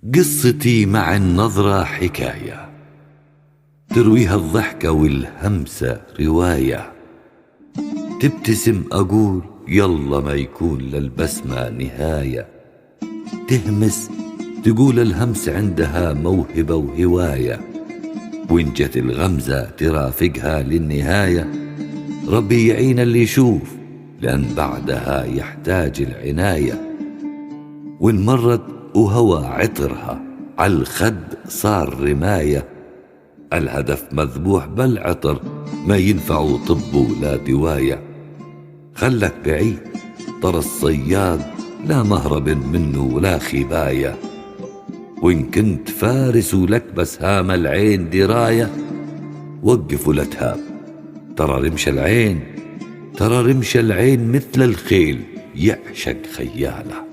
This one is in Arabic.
قصتي مع النظرة حكاية، ترويها الضحكة والهمسة رواية. تبتسم أقول يلا ما يكون للبسمة نهاية، تهمس تقول الهمس عندها موهبة وهواية، وإن جت الغمزة ترافقها للنهاية. ربي يعين اللي يشوف لأن بعدها يحتاج العناية. وإن مرت وهوى عطرها عالخد صار رماية، الهدف مذبوح بالعطر ما ينفع طب ولا دواية. خلك بعيد ترى الصياد لا مهرب منه ولا خباية، وإن كنت فارس ولك بس هام العين دراية. وقف ولا تهاب ترى رمش العين مثل الخيل يعشق خياله.